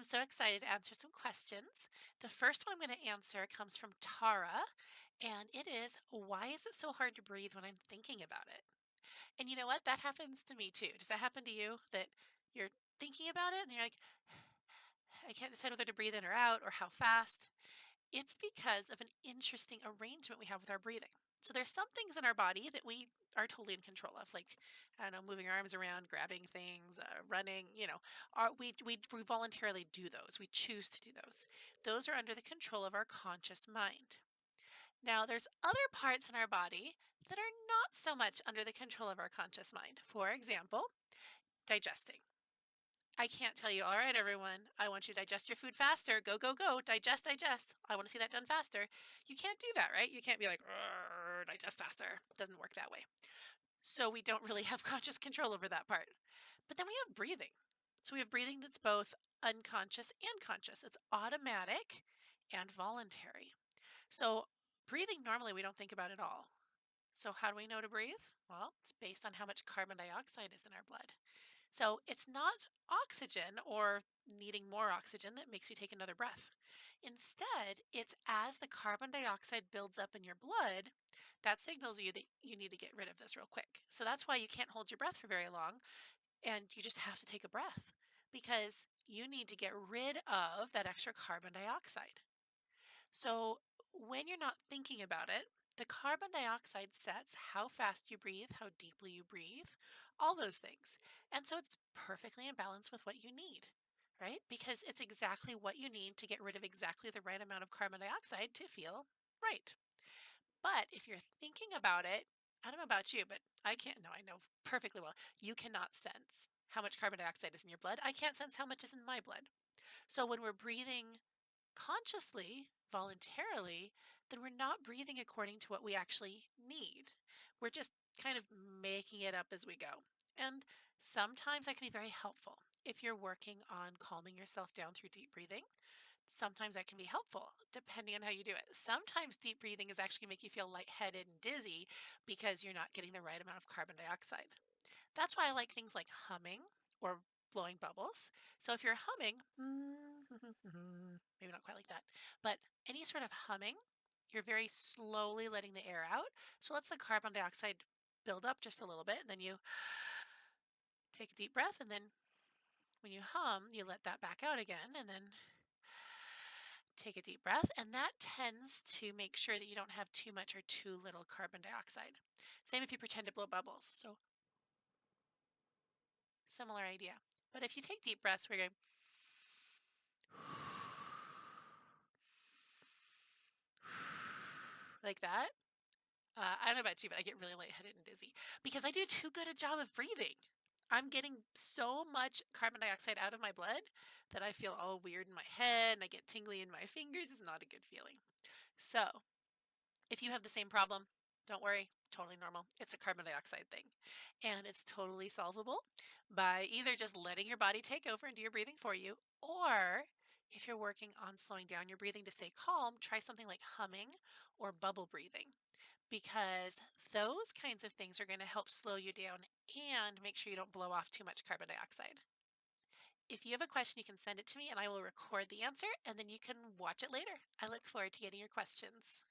so excited to answer some questions. The first one I'm going to answer comes from Tara, and it is, why is it so hard to breathe when I'm thinking about it? And you know what? That happens to me too. Does that happen to you that you're thinking about it and you're like, I can't decide whether to breathe in or out or how fast? It's because of an interesting arrangement we have with our breathing. So there's some things in our body that we are totally in control of, like, I don't know, moving our arms around, grabbing things, running. We voluntarily do those. We choose to do those. Those are under the control of our conscious mind. Now, there's other parts in our body that are not so much under the control of our conscious mind. For example, digesting. I can't tell you, all right, everyone, I want you to digest your food faster. Go, go, go. Digest, digest. I want to see that done faster. You can't do that, right? You can't be like, digest faster. It doesn't work that way. So we don't really have conscious control over that part. But then we have breathing. So we have breathing that's both unconscious and conscious. It's automatic and voluntary. So breathing normally we don't think about at all. So how do we know to breathe? Well, it's based on how much carbon dioxide is in our blood. So it's not oxygen or needing more oxygen that makes you take another breath. Instead, it's as the carbon dioxide builds up in your blood, that signals you that you need to get rid of this real quick. So that's why you can't hold your breath for very long and you just have to take a breath because you need to get rid of that extra carbon dioxide. So when you're not thinking about it, the carbon dioxide sets how fast you breathe, how deeply you breathe, all those things. And so it's perfectly in balance with what you need, right? Because it's exactly what you need to get rid of exactly the right amount of carbon dioxide to feel right. But if you're thinking about it, I don't know about you, but I can't, no, I know perfectly well. You cannot sense how much carbon dioxide is in your blood. I can't sense how much is in my blood. So when we're breathing consciously, voluntarily, then we're not breathing according to what we actually need. We're just kind of making it up as we go. And sometimes that can be very helpful. If you're working on calming yourself down through deep breathing, sometimes that can be helpful depending on how you do it. Sometimes deep breathing is actually going to make you feel lightheaded and dizzy because you're not getting the right amount of carbon dioxide. That's why I like things like humming or blowing bubbles. So if you're humming, maybe not quite like that, but any sort of humming, you're very slowly letting the air out. So let's the carbon dioxide build up just a little bit. And then you take a deep breath. And then when you hum, you let that back out again. And then take a deep breath. And that tends to make sure that you don't have too much or too little carbon dioxide. Same if you pretend to blow bubbles. So similar idea. But if you take deep breaths, we're going like that. I don't know about you, but I get really lightheaded and dizzy because I do too good a job of breathing. I'm getting so much carbon dioxide out of my blood that I feel all weird in my head and I get tingly in my fingers. It's not a good feeling. So, if you have the same problem, don't worry, totally normal. It's a carbon dioxide thing. And it's totally solvable by either just letting your body take over and do your breathing for you, or if you're working on slowing down your breathing to stay calm, try something like humming or bubble breathing because those kinds of things are going to help slow you down and make sure you don't blow off too much carbon dioxide. If you have a question, you can send it to me and I will record the answer and then you can watch it later. I look forward to getting your questions.